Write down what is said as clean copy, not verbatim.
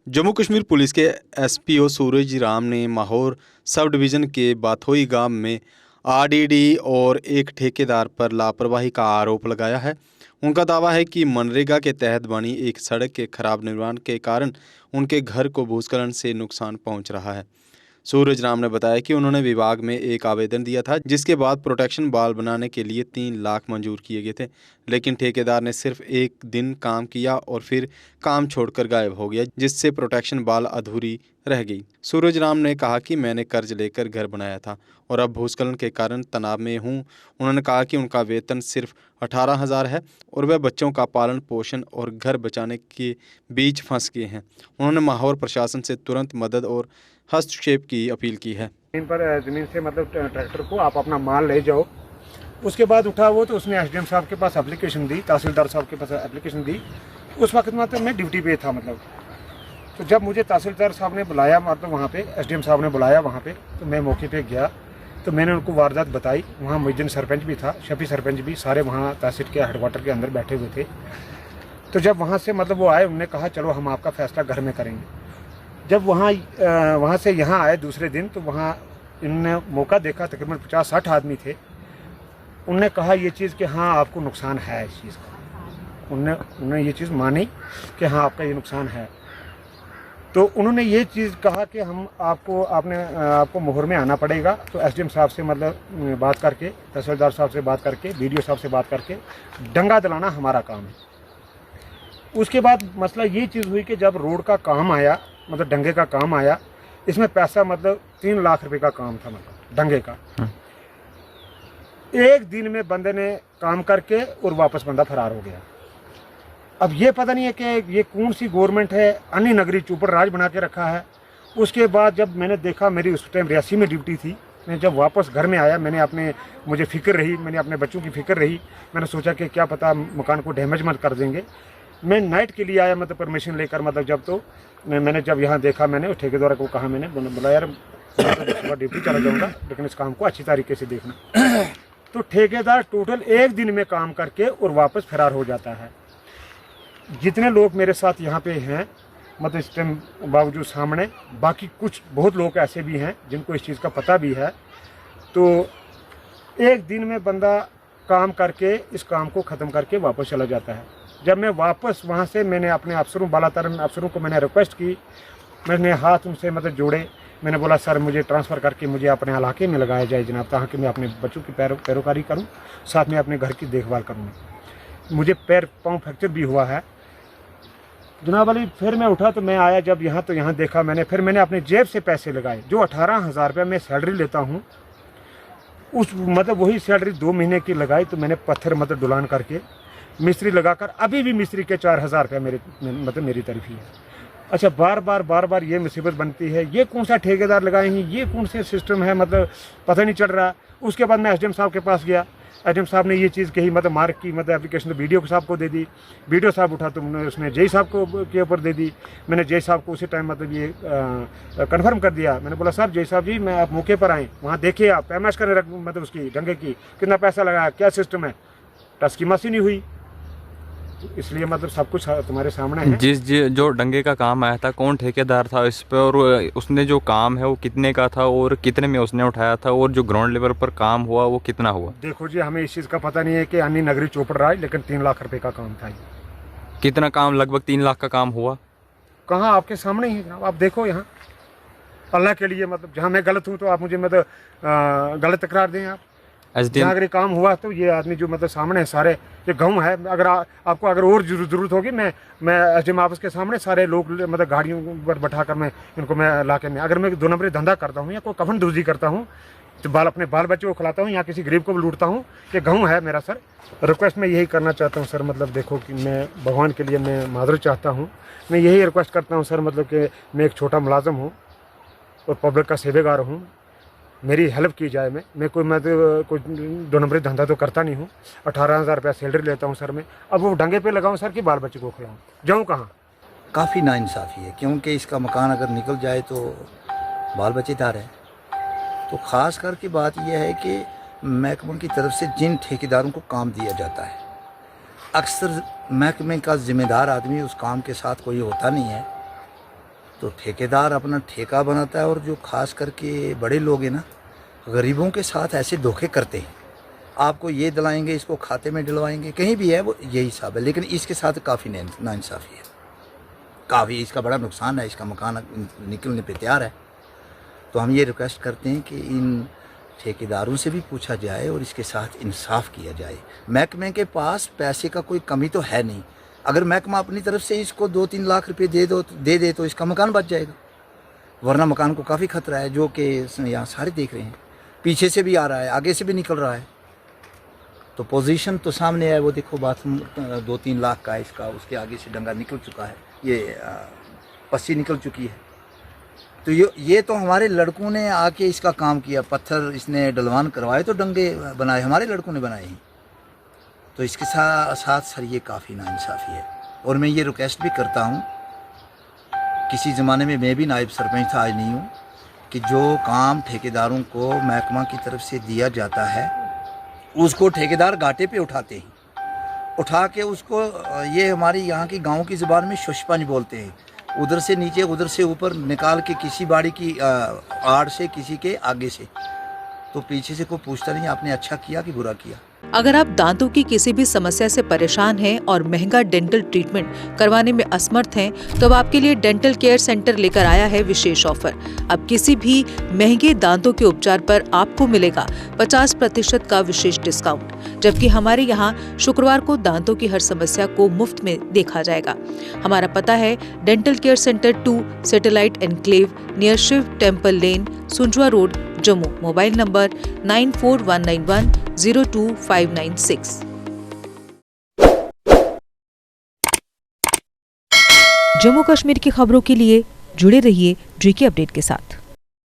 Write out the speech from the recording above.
Jammu Kashmir police के SPO सूरज राम ने Mahaur sub division के बाथोई गांव में आरडीडी और एक ठेकेदार पर लापरवाही का आरोप लगाया है। उनका दावा है कि मनरेगा के तहत बनी एक सड़क के खराब निर्माण के कारण उनके घर को भूस्खलन से नुकसान पहुंच रहा है। सूरज राम ने बताया कि उन्होंने विभाग में एक आवेदन दिया था, जिसके बाद प्रोटेक्शन वाल बनाने के लिए 3 लाख मंजूर किए गए थे, लेकिन ठेकेदार ने सिर्फ 1 दिन काम किया और फिर काम छोड़कर गायब हो गया, जिससे प्रोटेक्शन वाल अधूरी रह गई। सूरज राम ने कहा कि मैंने कर्ज लेकर घर बनाया था और अब भूस्खलन के कारण तनाव में हूँ। उन्होंने कहा कि उनका वेतन सिर्फ 18,000 है और वह बच्चों का पालन पोषण और घर बचाने के बीच फंस गए हैं। उन्होंने माहौर प्रशासन से तुरंत मदद और हस्तक्षेप की अपील की है। इन पर ज़मीन से मतलब ट्रैक्टर को आप अपना माल ले जाओ। उसके बाद उठा वो तो उसने एसडीएम साहब के पास एप्लीकेशन दी, तहसीलदार साहब के पास एप्लीकेशन दी। उस वक्त मतलब मैं ड्यूटी पे था मतलब। तो जब मुझे तहसीलदार साहब ने बुलाया मतलब वहाँ पे एसडीएम साहब ने बुलाया वहाँ पे, तो मैं मौके पे गया। तो मैंने उनको वारदात बताई। वहाँ मुहिद्दीन सरपंच भी था, शफी सरपंच भी, सारे वहाँ तहसील के हेडक्वार्टर के अंदर बैठे हुए थे। तो जब वहाँ से मतलब वो आए, उन्होंने कहा चलो हम आपका फैसला घर में करेंगे। जब वहाँ से यहाँ आए दूसरे दिन, तो वहाँ इन्होंने मौका देखा, तकरीबन 50-60 आदमी थे। उनने कहा ये चीज़ कि हाँ आपको नुकसान है इस चीज़ का। उन्होंने ये चीज़ मानी कि हाँ आपका ये नुकसान है। तो उन्होंने ये चीज़ कहा कि हम आपको मोहर में आना पड़ेगा। तो एसडीएम साहब से मतलब बात करके, तहसीलदार साहब से बात करके, बीडीओ साहब से बात करके डंगा दिलाना हमारा काम है। उसके बाद मसला ये चीज़ हुई कि जब रोड का काम आया, मतलब डंगे का काम आया, इसमें पैसा मतलब 3 लाख रुपए का काम था, मतलब डंगे का। एक दिन में बंदे ने काम करके और वापस बंदा फरार हो गया। अब ये पता नहीं है कि ये कौन सी गवर्नमेंट है, अन्य नगरी चूपर राज बना के रखा है। उसके बाद जब मैंने देखा, मेरी उस टाइम रियासी में ड्यूटी थी, मैं जब वापस घर में आया, मुझे फिक्र रही, मैंने अपने बच्चों की फिक्र रही। मैंने सोचा कि क्या पता मकान को डैमेज मत कर देंगे। मैं नाइट के लिए आया, मतलब परमिशन लेकर, मतलब जब तो मैंने जब यहाँ देखा, मैंने उस ठेकेदार को कहा, मैंने बोला यार मैं तो सुबह ड्यूटी चला जाऊँगा, लेकिन इस काम को अच्छी तरीके से देखना। तो ठेकेदार टोटल एक दिन में काम करके और वापस फरार हो जाता है। जितने लोग मेरे साथ यहाँ पे हैं, मतलब इस टाइम बावजूद सामने, बाकी कुछ बहुत लोग ऐसे भी हैं जिनको इस चीज़ का पता भी है। तो एक दिन में बंदा काम करके इस काम को ख़त्म करके वापस चला जाता है। जब मैं वापस वहाँ से, मैंने अपने अफसरों, बालातर अफसरों को मैंने रिक्वेस्ट की, मैंने हाथ उनसे मतलब जोड़े। मैंने बोला सर मुझे ट्रांसफ़र करके मुझे अपने इलाके में लगाया जाए जनाब, ताकि मैं अपने बच्चों की पैरोकारी करूँ, साथ में अपने घर की देखभाल करूँ। मुझे पैर पाँव फ्रैक्चर भी हुआ है जनाब अली। फिर मैं उठा तो मैं आया जब यहाँ, तो यहाँ देखा मैंने, फिर मैंने अपने जेब से पैसे लगाए। जो 18,000 रुपये मैं सैलरी लेता हूँ, उस मतलब वही सैलरी 2 महीने की लगाई। तो मैंने पत्थर मतलब डुलान करके मिस्त्री लगाकर, अभी भी मिस्त्री के 4,000 रुपये मेरी तरफ ही है। अच्छा, बार बार ये मुसीबत बनती है। ये कौन सा ठेकेदार लगाए हैं, ये कौन से सिस्टम है, मतलब पता नहीं चल रहा। उसके बाद मैं एसडीएम साहब के पास गया। एसडीएम साहब ने ये चीज़ कही, मतलब मार्क की मतलब एप्लीकेशन तो बीडीओ साहब को दे दी। बीडीओ साहब उठा तो उसने जेई साहब को के ऊपर दे दी। मैंने जेई साहब को उसी टाइम मतलब ये कंफर्म कर दिया। मैंने बोला साहब, जेई साहब जी मैं आप मौके पर आएँ, वहाँ देखिए आप पैमाश करने मतलब उसकी डंगे की कितना पैसा लगाया, क्या सिस्टम है। टस की मसी नहीं हुई, इसलिए मतलब सब कुछ तुम्हारे सामने है। जो डंगे का काम आया था, कौन ठेकेदार था इस पे, और उसने जो काम है वो कितने का था और कितने में उसने उठाया था, और जो ग्राउंड लेवल पर काम हुआ वो कितना हुआ? देखो जी, हमें इस चीज़ का पता नहीं है कि अन्य नगरी चोपड़ रहा है, लेकिन 3 लाख रुपए का काम था। कितना काम? लगभग 3 लाख का काम हुआ। कहाँ, आपके सामने ही जनाब, आप देखो यहाँ। अल्लाह के लिए मतलब जहाँ मैं गलत हूँ तो आप मुझे मतलब गलत तकरार दें आप। जहाँ अगर काम हुआ तो ये आदमी जो मतलब सामने सारे ये गाँव है। अगर आपको अगर और जरूरत होगी, मैं एसडीएम ऑफिस के सामने सारे लोग मतलब गाड़ियों पर बैठाकर मैं इनको मैं इलाके में, अगर मैं 2 नंबरी धंधा करता हूँ या कोई कफन दूजी करता हूँ, तो अपने बाल बच्चों को खिलाता हूँ या किसी गरीब को भी लूटता हूँ, ये गाँव है मेरा। सर रिक्वेस्ट मैं यही करना चाहता हूँ सर, मतलब देखो कि मैं भगवान के लिए मैं माजरत चाहता हूँ। मैं यही रिक्वेस्ट करता हूँ सर, मतलब कि मैं एक छोटा मुलाजम हूँ और पब्लिक का सेवेगार हूँ, मेरी हेल्प की जाए। मैं कोई 2 नंबरी धंधा तो करता नहीं हूँ। 18,000 रुपया सैलरी लेता हूँ सर मैं। अब वो डंगे पे लगाऊँ सर कि बाल बच्चे को खिलाऊँ, जाऊँ कहाँ? काफ़ी नाइंसाफ़ी है, क्योंकि इसका मकान अगर निकल जाए तो बाल बच्चेदार है। तो ख़ास करके बात यह है कि महकमे की तरफ से जिन ठेकेदारों को काम दिया जाता है, अक्सर महकमे का ज़िम्मेदार आदमी उस काम के साथ कोई होता नहीं है। तो ठेकेदार अपना ठेका बनाता है, और जो खास करके बड़े लोग हैं ना, गरीबों के साथ ऐसे धोखे करते हैं। आपको ये दिलाएंगे, इसको खाते में डलवाएंगे, कहीं भी है वो यही हिसाब है। लेकिन इसके साथ काफ़ी नाइंसाफ़ी है, काफ़ी इसका बड़ा नुकसान है। इसका मकान निकलने पे तैयार है। तो हम ये रिक्वेस्ट करते हैं कि इन ठेकेदारों से भी पूछा जाए और इसके साथ इंसाफ किया जाए। महकमे के पास पैसे का कोई कमी तो है नहीं। अगर महकमा अपनी तरफ से इसको 2-3 लाख रुपए दे दे तो इसका मकान बच जाएगा, वरना मकान को काफ़ी खतरा है, जो कि यहाँ सारे देख रहे हैं। पीछे से भी आ रहा है, आगे से भी निकल रहा है। तो पोजीशन तो सामने है, वो देखो बाथरूम 2-3 लाख का है इसका, उसके आगे से डंगा निकल चुका है, ये पस्सी निकल चुकी है। तो ये तो हमारे लड़कों ने आके इसका काम किया, पत्थर इसने डलवान करवाए तो डंगे बनाए, हमारे लड़कों ने बनाए हैं। तो इसके साथ सर ये काफ़ी नाइंसाफ़ी है। और मैं ये रिक्वेस्ट भी करता हूँ, किसी ज़माने में मैं भी नायब सरपंच था, आज नहीं हूँ, कि जो काम ठेकेदारों को महकमा की तरफ से दिया जाता है उसको ठेकेदार घाटे पे उठाते हैं, उठा के उसको ये हमारी यहाँ की गाँव की ज़बान में शुष्पंज बोलते हैं, उधर से नीचे उधर से ऊपर निकाल के किसी बाड़ी की आड़ से, किसी के आगे से, तो पीछे से कोई पूछता नहीं आपने अच्छा किया कि बुरा किया। अगर आप दांतों की किसी भी समस्या से परेशान हैं और महंगा डेंटल ट्रीटमेंट करवाने में असमर्थ हैं, तो अब आपके लिए डेंटल केयर सेंटर लेकर आया है विशेष ऑफर। अब किसी भी महंगे दांतों के उपचार पर आपको मिलेगा 50% का विशेष डिस्काउंट, जबकि हमारे यहाँ शुक्रवार को दांतों की हर समस्या को मुफ्त में देखा जाएगा। हमारा पता है dental care centre 2, satellite enclave, near Shiv temple lane, Sunjwa road, Jammu. Mobile number 9419102596। Jammu Kashmir की खबरों के लिए जुड़े रहिए GK अपडेट के साथ।